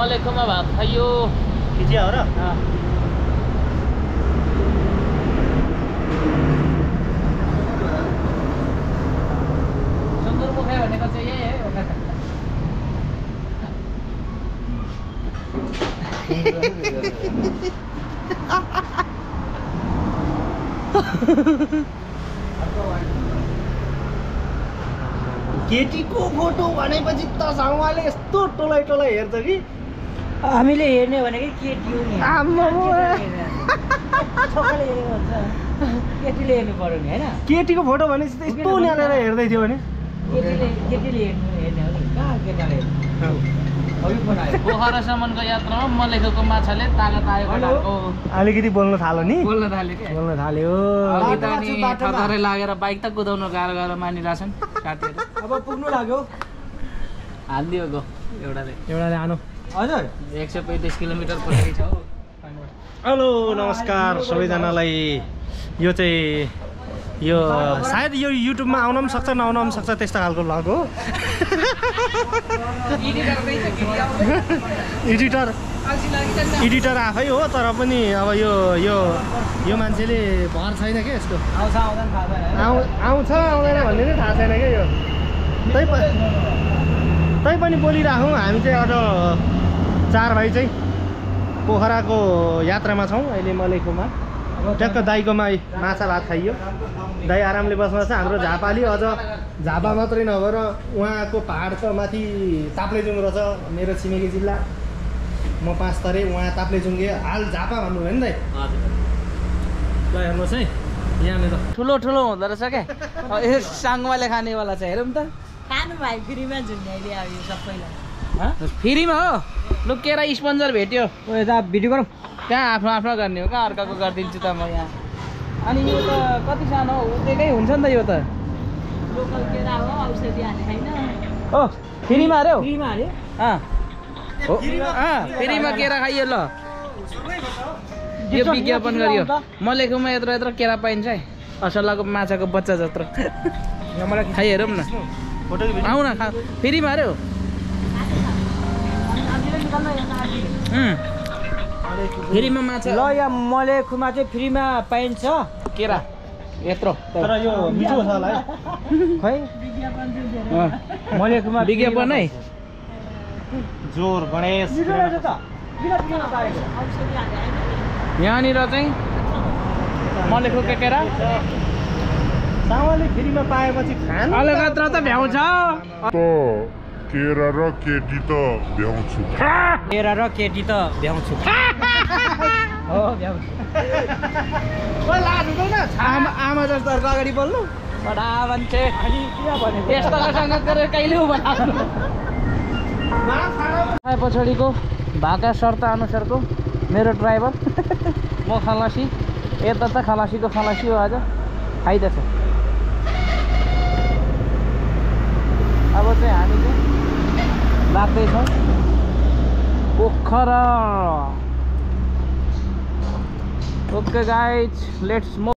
मलेखुमा भात खाइयो खिचिया हो र सुँगुरको खायो भनेको चाहिँ यही है केटीको फोटो भनेपछि त साउवाले यस्तो टोलाइ टोलाइ हेर्छ कि हामीले हेर्ने भनेकै केटी हो नि छोराले हेरेको हुन्छ केटीले हेर्नु पर्यो नि हैन केटीको फोटो भनेपछि त यस्तो न्यालेर हेर्दै थियो भने केटीले हेर्ने हो नि कहाँ केटाले हेर्नु पोखरासम्मको यात्रामा मलेखुको माछाले तागत आयो केटाको अलिकति बोल्न थाल्यो नि बोल्न थाल्यो के बोल्न थाल्यो थरथरै लागेर बाइक त कुदाउनु गाह्रो मानिरहेछन् साथीहरू अब पुग्नु लाग्यो हालिदियो गो एउटाले आनो हजुर 135 किलोमिटर पछाडि छ हो हेलो नमस्कार सबैजनालाई यो चाहिँ यो सायद यो युट्युबमा आउन पनि सक्छ नआउन पनि सक्छ त्यस्तो खालको भ्लग हो एडिटर आफै हो तर पनि अब यो मान्छेले भर छैन क्या यसको आउँछ आउँदैन भन्ने नै थाहा छैन क्या यो तैपनि बोलिराखौँ हामी चाहिँ अझ 4 भाइ चाहिँ पोखराको यात्रामा छौँ अहिले मलेखुमा ट्याक्क दाइकोमा माछा भात खाइयो दाइ आरामले बस्नु छ हाम्रो झापाली अझ झापा मात्रै नभएर उहाँको पहाड त माथि ताप्लेजुङ रहेछ मेरो छिमेकी जिल्ला म 5 तरे उहाँ ताप्लेजुङे हाल झापा भन्नुभयो नि दाइ ल हेर्नुहोस् है यहाँनिर ठुलो हुँदो रहेछ क्या यो साङ्गमाले खानेवाला छ हेरौँ त खानु भाइ फ्रीमा झुन्ड्याइदियो अब यो सबैलाई फ्रीमा हो लु केरा स्पन्जर भेट्यो यता भिडियो गरौँ कहाँ आफ्नो गर्ने हो कहाँ अर्काको गरिदिन्छु त म यहाँ अनि यो त कति सानो हो उतेकै हुन्छ नि त यो त लोकल केरा हो औषधि हाले हैन ओ फ्रीमा अरे हो फ्रीमा हाल्यो फ्रीमा केरा खाइयो ल यो विज्ञापन गरियो मलेखुमा यत्रो केरा पाइन्छ है असलाको माछाको बच्चा जत्रो खाइ हेरौँ न आऊ न खा फ्रीमा अरे हो फ्रीमा माछा ल यहाँ मलेखुमा चाहिँ फ्रीमा पाइन्छ केरा यत्रो तर यो मिठो छ होला है खै मलेखुमा विज्ञापन है जोर गणेश यहाँनिर चाहिँ मलेखुको केरा सावाले फ्रीमा पाएपछि खान अलगत्र त भ्याउँछ केरा र केटी त भ्याउँछु केरा र केटी त भ्याउँछु हो भ्याउँछु आमा जस्तो अगाडि बोल्नु बडा मान्छे यस्तोसँग गरेर कहिले पछाडिको भाका शर्त अनुसारको मेरो ड्राइभर म खलासी यता त खलासीको खलासी हो आज खाइदिएछ अब चाहिँ हामी चाहिँ लाग्दैछौँ Pokhara okay guys let's move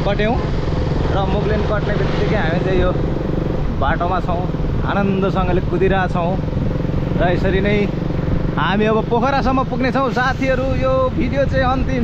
कट्यौँ र मुगलिन कट्ने बित्तिकै हामी चाहिँ यो बाटोमा छौँ आनन्दसँगले कुदिरहेछौँ र यसरी नै हामी अब पोखरासम्म पुग्नेछौँ साथीहरू यो भिडियो चाहिँ अन्तिम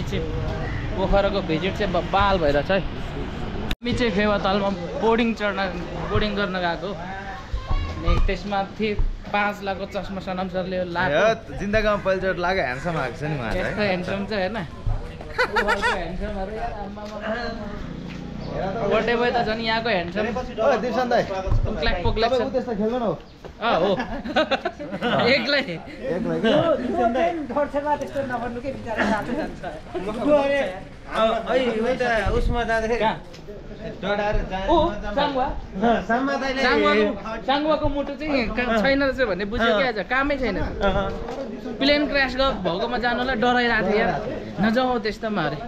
चाहिँ पोखराको भिजिट चाहिँ बाल भइरहेछ है। हामी चाहिँ फेवातालमा बोर्डिङ गर्न गएको अनि त्यसमा थिए 5 लाखको चस्मा सनम सरले लाग्यो। जिन्दगीमा पहिलोचोटि लाग्यो ह्यान्डसम आएको छ नि उहाँ यस्तो ह्यान्डसम चाहिँ हेर्न बर्थडे बोय त झन् यहाँको ह्यान्डसम दिपसन दाइ क्ल्याक पोक्ल्याक छ। त्यस्तो खेल्नु न हो हो एक्लै उसमा जाँदाखेरि साङ्गुवाको मुटु चाहिँ छैन रहेछ भन्ने बुझ्यो क्या आज कामै छैन। प्लेन क्रास भएकोमा जानुलाई डराइरहेको थियो यार नजाउँ त्यस्तोमा अरे।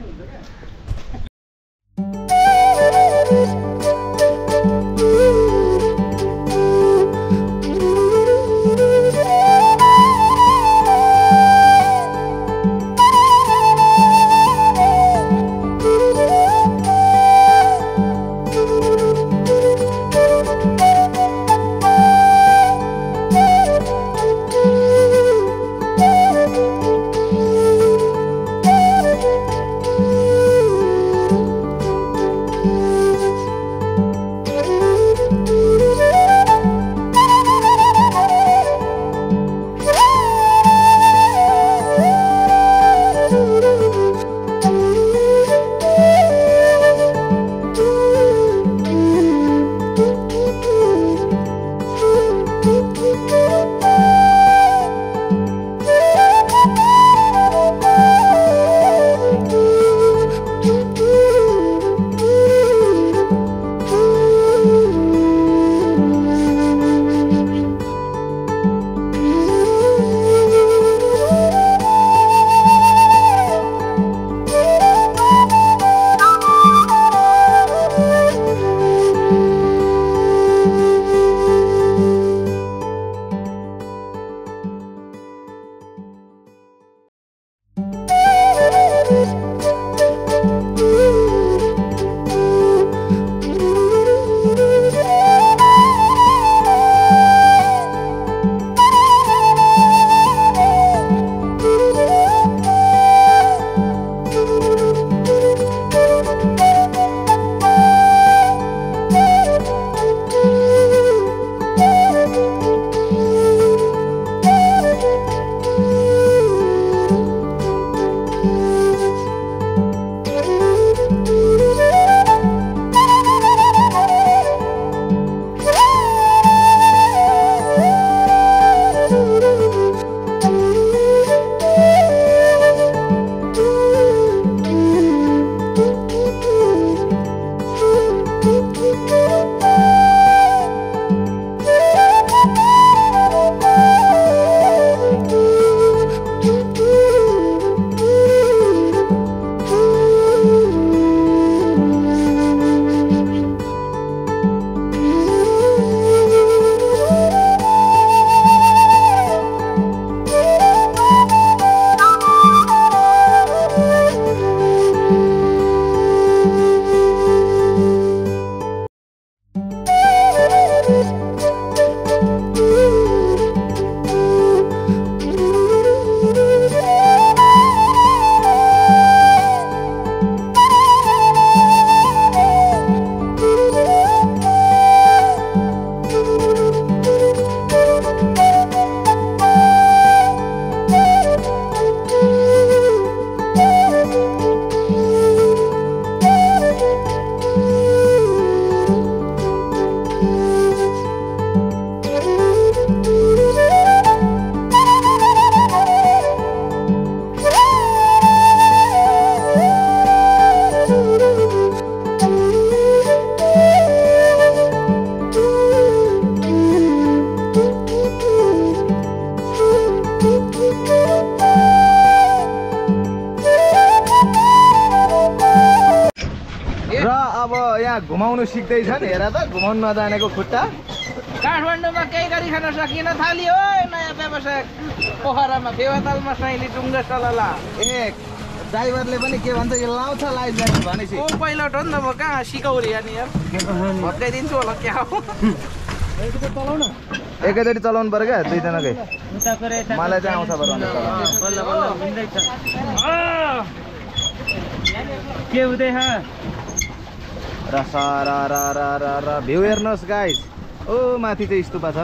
यहाँ घुमाउनु सिक्दैछन् हेर त घुमाउनु नजानेको खुट्टा काठमाडौँमा केही गरी खान सकिन थाल्यो नयाँ व्यवसाय पोखरामा फेवातालमा साइली टुङ्गा चलला एक ड्राइभरले पनि के भन्छ यो लाउँछ लाइफ ज्याकेट भनेपछि ओ पाइलट हो नि त म कहाँ सिकाउली यार भत्काइदिन्छु होला क्या हो एकैचोटि चलाउनु पर्यो क्या दुईजनाकै मलाई चाहिँ आउँछ बरु के हुँदैछ र भ्यू हेर्नुहोस् गाइस। ओ माथि चाहिँ स्तुपा छ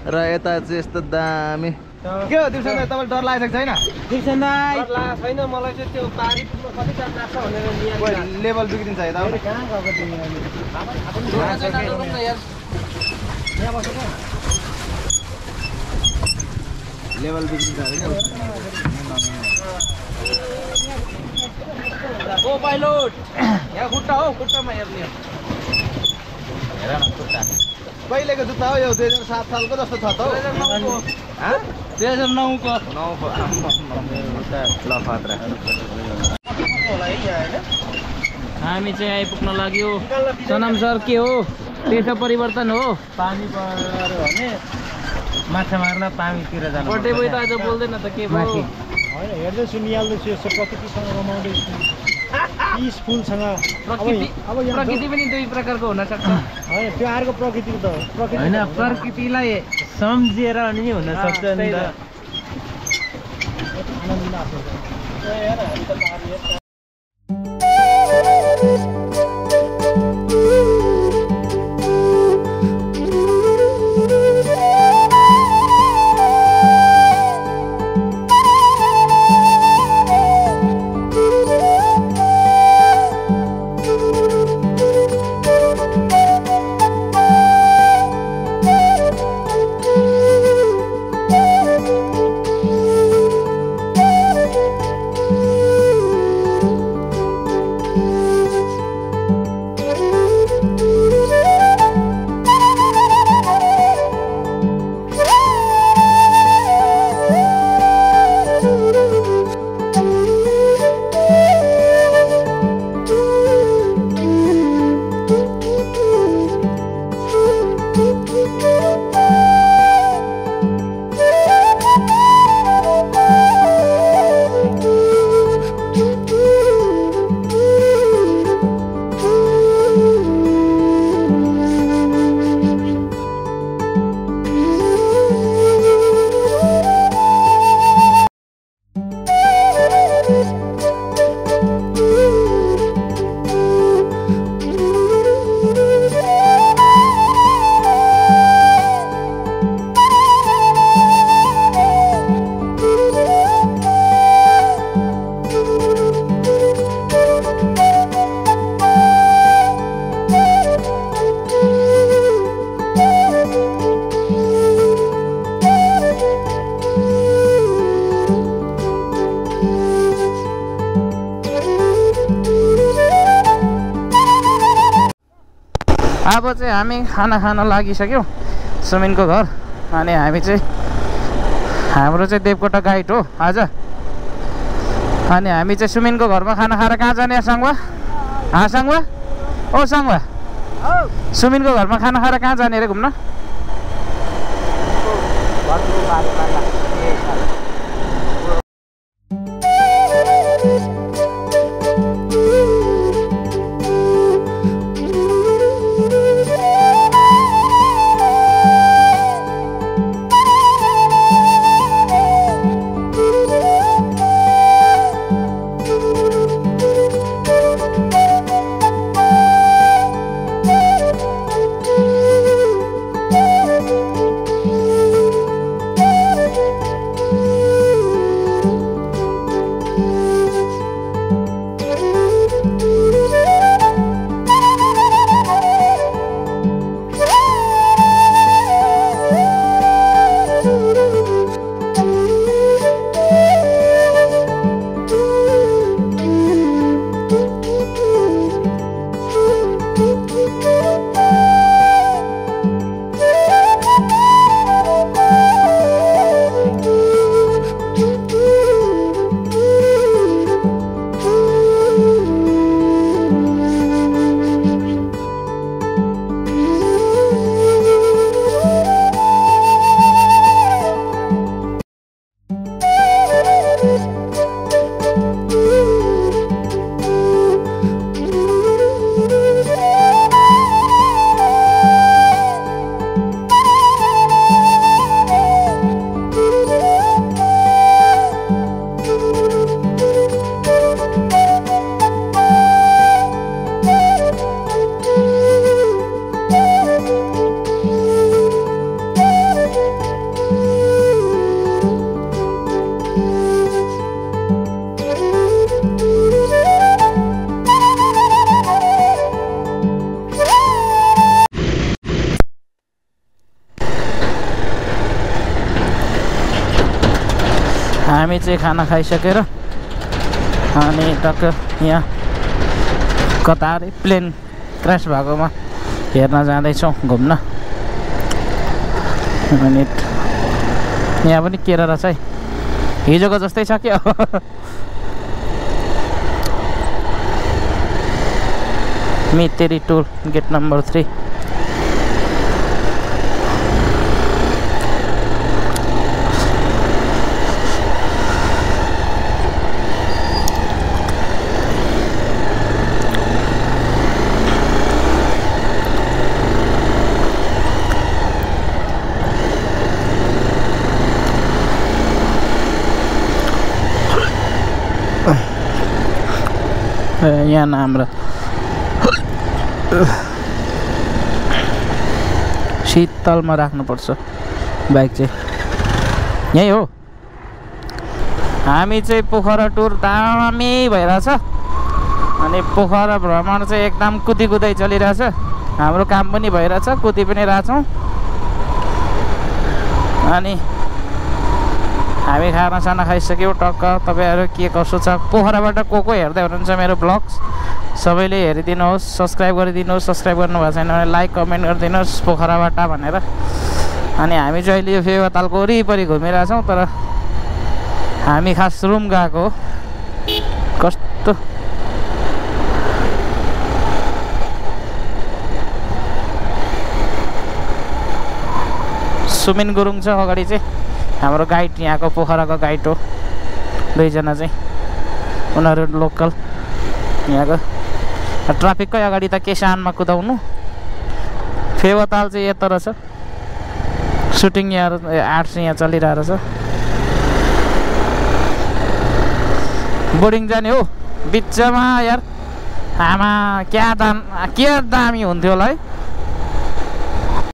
र यता चाहिँ यस्तो दामी। के हो दिउँसो तपाईँलाई डर लागेको छैन? दिप्सन दाइ छैन मलाई चाहिँ त्यो पारी पुग्न कति टाइम लाग्छ भनेर लेभल बिग्रिन्छ यता कहाँ गएको तिमी अहिले लेभल बिग्रिन्छ ओ पाइलोट यहाँ खुट्टा हो खुट्टामा हेर्ने हेर न खुट्टा कहिलेको जुत्ता हो यो 2007 सालको जस्तो छ त हौ 2009 को ल खतरा हामी चाहिँ आइपुग्न लाग्यो सनम सर के हो देश परिवर्तन हो पानी पऱ्यो भने माछा मार्न पानीतिर जानु बर्थडे बोय त आज बोल्दैन त के भयो होइन हेर्दैछु निहाल्दैछु यसो प्रकृतिसँग रमाउँदैछु पिसफुलसँग प्रकृति पनि दुई प्रकारको हुन सक्छ होइन त्यो अर्को प्रकृति त प्रकृति होइन प्रकृतिलाई सम्झिएर नि हुन सक्छ नि त अब चाहिँ हामी खाना खान लागिसक्यौँ सुमिनको घर अनि हामी चाहिँ हाम्रो चाहिँ देवकोटा गाइड हो आज अनि हामी चाहिँ सुमिनको घरमा खाना खाएर कहाँ जाने सङ्गवा सङ्गवा ओ सङ्गवा सुमिनको घरमा खाना खाएर कहाँ जाने अरे घुम्न हामी चाहिँ खाना खाइसकेर अनि टक्क यहाँ कता अरे प्लेन क्रास भएकोमा हेर्न जाँदैछौँ घुम्न। अनि यहाँ पनि केरा रहेछ है, हिजोको जस्तै छ क्या। मितेरी टोल गेट नम्बर 3। यहाँ नाम र शीतलमा राख्नुपर्छ बाइक चाहिँ। यही हो, हामी चाहिँ पोखरा टुर दामी भइरहेछ। अनि पोखरा भ्रमण चाहिँ एकदम कुदी चलिरहेछ। हाम्रो काम पनि भइरहेछ, कुदी पनि रहेछौँ। अनि हामी खानासाना खाइसक्यौँ टक्क। तपाईँहरू के कसो छ, पोखराबाट को हेर्दै हुनुहुन्छ मेरो ब्लग्स सबैले हेरिदिनुहोस्, सब्सक्राइब गरिदिनुहोस्। सब्सक्राइब गर्नुभएको छैन भने लाइक कमेन्ट गरिदिनुहोस् पोखराबाट भनेर। अनि हामी चाहिँ अहिले यो फेवातालको वरिपरि घुमिरहेछौँ, तर हामी खास रुम गएको हो। कस्तो सुमिन गुरुङ छ अगाडि चाहिँ, हाम्रो गाइड, यहाँको पोखराको गाइड हो। 2 जना चाहिँ उनीहरू लोकल यहाँको। ट्राफिककै अगाडि त के सानमा कुदाउनु। फेवाताल चाहिँ यता रहेछ, सुटिङ यहाँ आर्ट्स यहाँ चलिरहेको छ। बोर्डिङ जाने हो बिचमा यार, आमा क्या दामी हुन्थ्यो होला है।